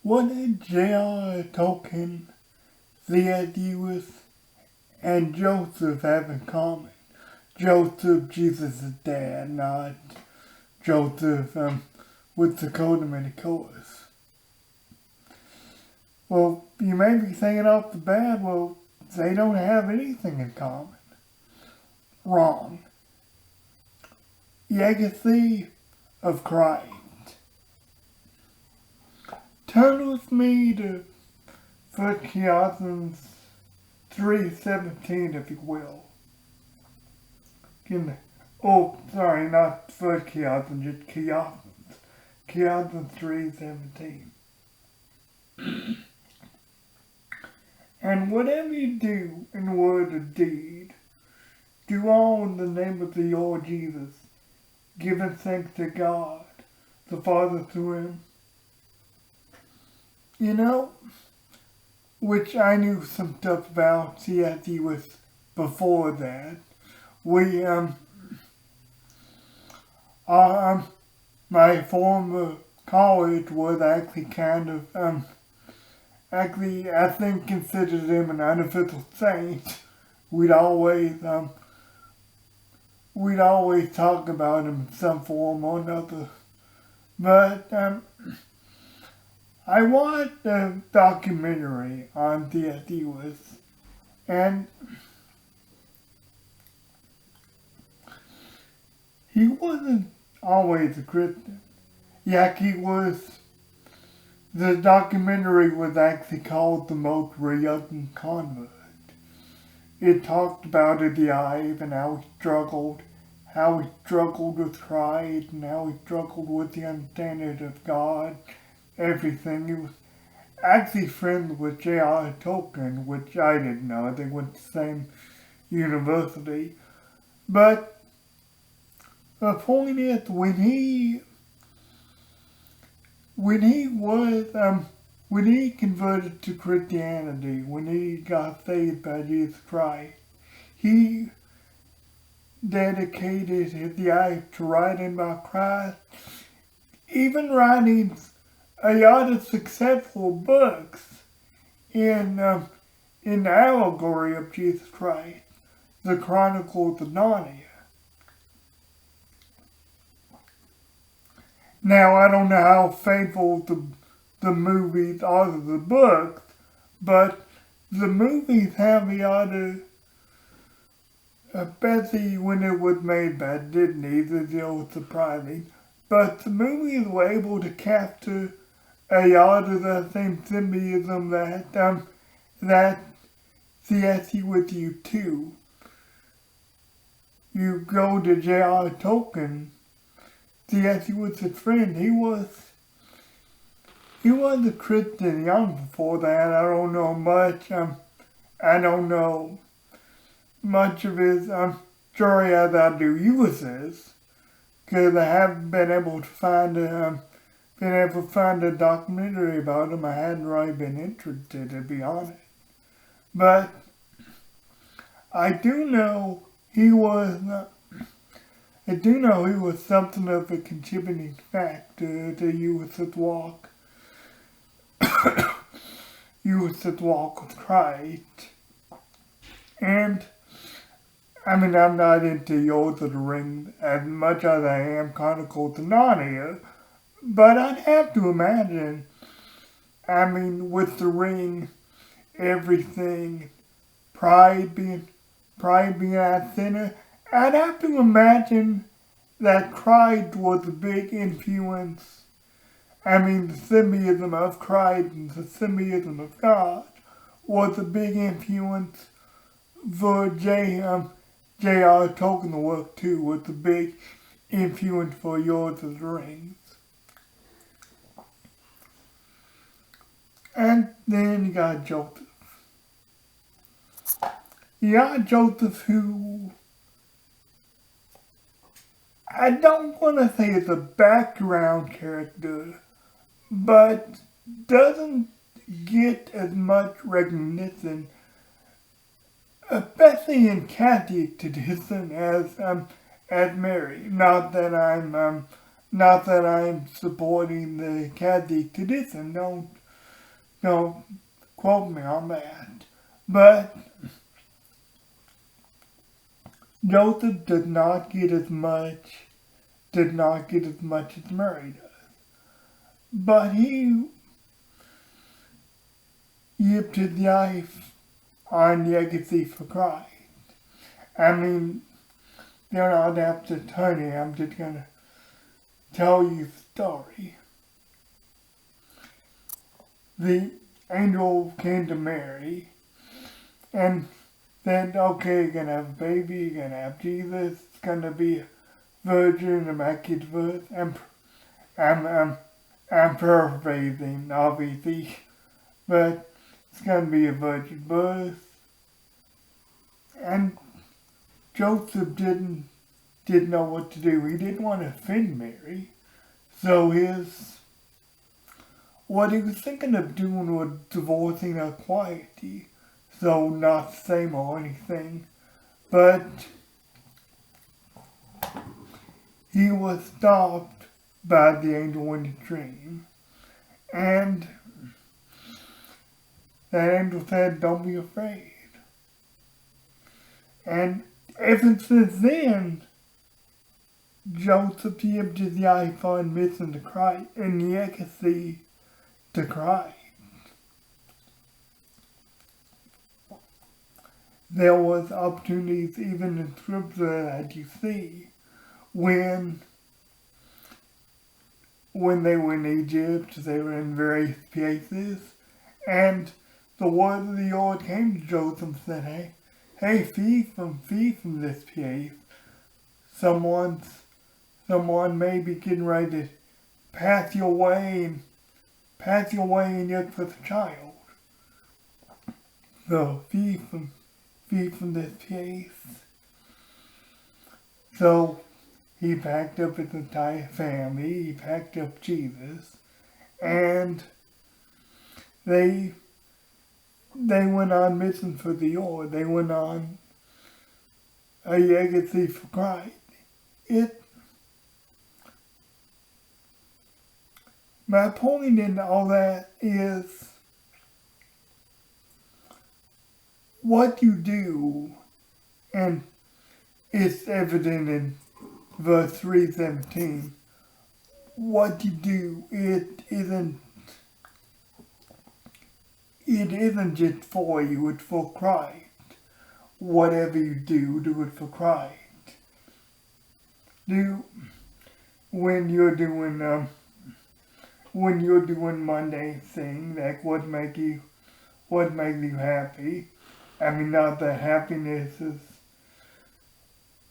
what did J.r.r. Tolkien, C.S. Lewis, and Joseph have in common? Joseph, Jesus' dad, not Joseph with the coat of many colors. Well, you may be saying off the bat, well, they don't have anything in common. Wrong. Legacy of Christ. Turn with me to 1 Corinthians 3:17, if you will. Oh, sorry, not 1 Corinthians, just Corinthians. Corinthians 3:17. And whatever you do in word or deed, do all in the name of the Lord Jesus, giving thanks to God, the Father through him. You know, which I knew some stuff about C.S. Lewis before that. My former college was actually kind of, actually, I think considered him an unofficial saint. We'd always talk about him in some form or another. But, I watched a documentary on C.S. Lewis, and he wasn't always a Christian. The documentary was actually called The Most Reluctant Convert. It talked about his life and how he struggled with Christ, and how he struggled with the understanding of God, everything. He was actually friends with J.r.r. Tolkien, which I didn't know. They went to the same university. But the point is, when he converted to Christianity, when he got saved by Jesus Christ, he dedicated his life to writing about Christ, even writing a lot of successful books in the allegory of Jesus Christ, the Chronicles of Narnia. Now, I don't know how faithful the movies are to the books, but the movies have a lot of, especially when it was made by Disney, it's a little surprising, but the movies were able to capture a lot of the same symbolism that C.S. Lewis used too. You go to J.r.r. Tolkien, C.S. Lewis's friend, he was a Christian young before that. I don't know much. I don't know much of his story as I do Lewis's, because I haven't been able to find a documentary about him. I hadn't really been interested, to be honest. But I do know he was something of a contributing factor to Lewis's walk with Christ. And I mean, I'm not into Lord of the Rings as much as I am Chronicles of Narnia, but I'd have to imagine, I mean, with the ring, everything, pride being at center, I'd have to imagine that Christ was a big influence. I mean, the symbolism of Christ and the symbolism of God was a big influence for J.r.r. Tolkien. The work too was a big influence for Lord of the Rings. And then you got Joseph. You got Joseph, who I don't want to say is a background character, but doesn't get as much recognition, especially in Catholic tradition, as Mary. Not that I'm supporting the Catholic tradition. Don't quote me on that. But Joseph did not get as much as Mary does. But he lived his life on legacy for Christ. I mean, you don't have to tell you, I'm just gonna tell you the story. The angel came to Mary and said, okay, you're gonna have a baby, you're gonna have Jesus, it's gonna be a virgin, immaculate birth. I'm paraphrasing, obviously, but it's gonna be a virgin birth. And Joseph didn't know what to do. He didn't want to offend Mary. So what he was thinking of doing was divorcing her quietly. So not the same or anything. But he was stopped by the angel in the dream. And that angel said, don't be afraid. And ever since then, Joseph lived his life on mission to Christ and legacy to Christ. There was opportunities even in scripture that you see when they were in Egypt, they were in various places, and the word of the Lord came to Joseph and said, hey, flee from this place. Someone may be getting ready to pass your way and look for the child. So flee from this place. So he packed up his entire family, he packed up Jesus, and they went on mission for the Lord. They went on a legacy for Christ. My point in all that is what you do, and it's evident in verse 3:17. What you do, it isn't just for you, it's for Christ. Whatever you do it for Christ. When you're doing mundane things, like what makes you happy. I mean, not that happiness is,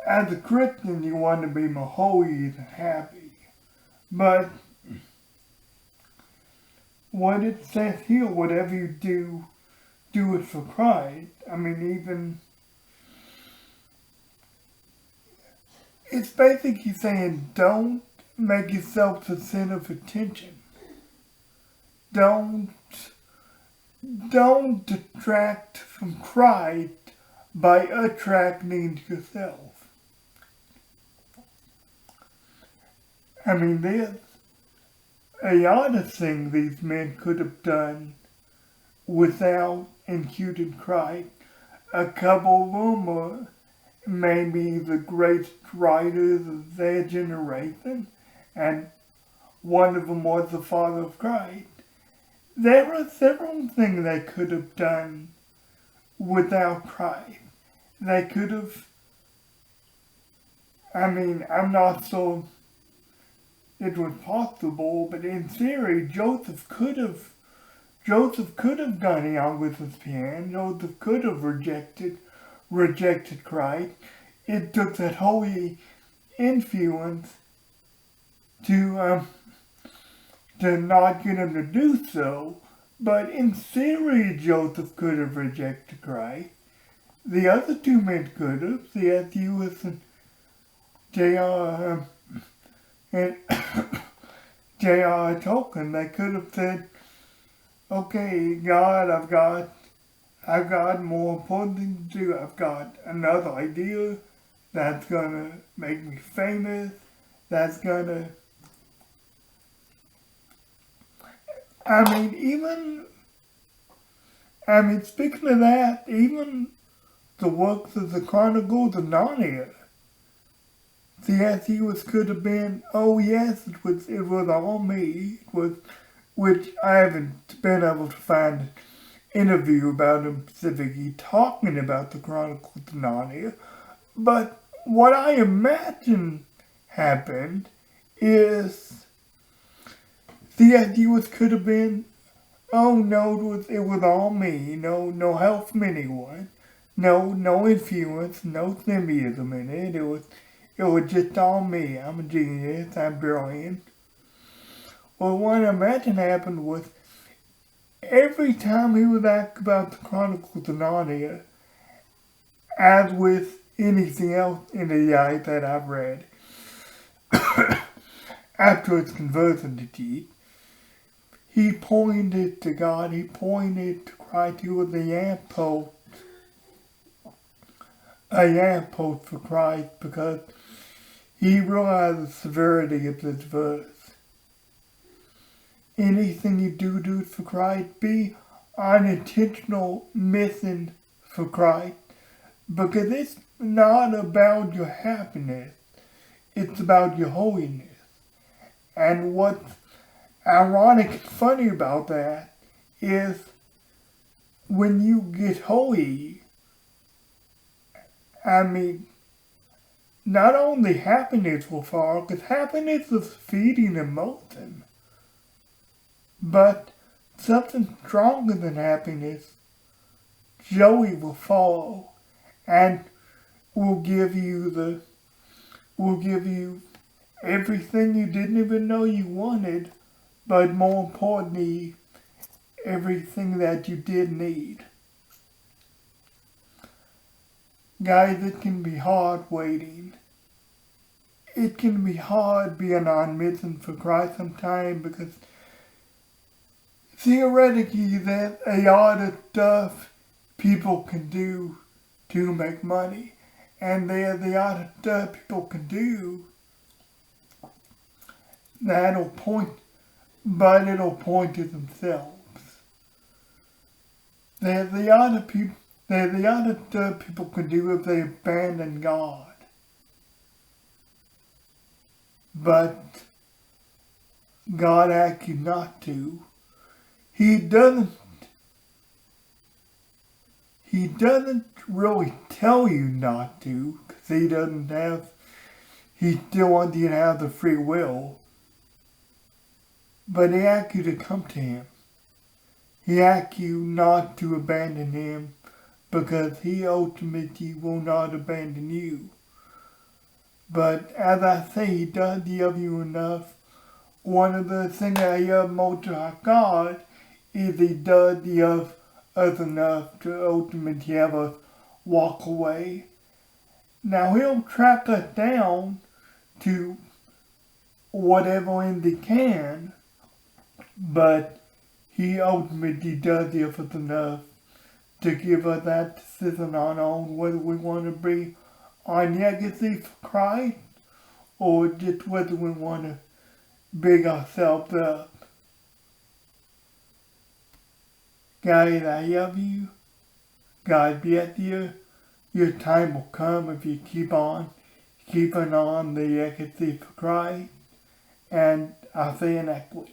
as a Christian, you want to be more holy than happy. But what it says here, whatever you do it for Christ. I mean, even, it's basically saying don't make yourself the center of attention. Don't detract from Christ by attracting to yourself. I mean, there's a lot of things these men could have done without including Christ. A couple of them are maybe the greatest writers of their generation, and one of them was the father of Christ. There are several things they could have done without Christ. They could have, I mean, I'm not so it was possible, but in theory, Joseph could have gone along with his plan. Joseph could have rejected Christ. It took that holy influence to not get him to do so. But in theory, Joseph could have rejected Christ. The other two men could have. C.S. Lewis and J.r.r. Tolkien. They could have said, okay, God, I've got more important things to do. I've got another idea that's gonna make me famous. That's gonna, I mean, I mean, speaking of that, even the works of the Chronicles of Narnia, C.S. could have been, oh yes, it was all me, which I haven't been able to find an interview about him specifically talking about the Chronicles of Narnia, but what I imagine happened is C.S. could have been, oh no, it was all me, no help from anyone, no influence, no symbolism in it. It was just all me. I'm a genius. I'm brilliant. Well, what I imagine happened was every time he would ask about the Chronicles of Narnia, as with anything else in the AI that I've read, after its conversion to G, he pointed to God, he pointed to Christ. He was a lamppost for Christ because he realized the severity of this verse. Anything you do it for Christ. Be unintentional missing for Christ, because it's not about your happiness, it's about your holiness. And what's ironic and funny about that is when you get holy, I mean, not only happiness will fall, because happiness is a fleeting emotion, but something stronger than happiness, joy, will follow and will give you everything you didn't even know you wanted, but more importantly, everything that you did need. Guys, it can be hard waiting. It can be hard being on mission for quite some time, because theoretically there's a lot of stuff people can do to make money. And there's a lot of stuff people can do that'll point to themselves. There's a lot of stuff people can do if they abandon God. But God asks you not to. He doesn't really tell you not to, because he still wants you to have the free will. But he asks you to come to him. He asks you not to abandon him, because he ultimately will not abandon you. But as I say, he does love you enough. One of the things I love most about God is he does love us enough to ultimately have us walk away. Now he'll track us down to whatever end he can, but he ultimately does love us enough to give us that decision on our own, whether we want to be on legacy for Christ, or just whether we want to big ourselves up. Guys, I love you. God bless you. Your time will come if you keeping on the legacy for Christ. And I'll see you next week.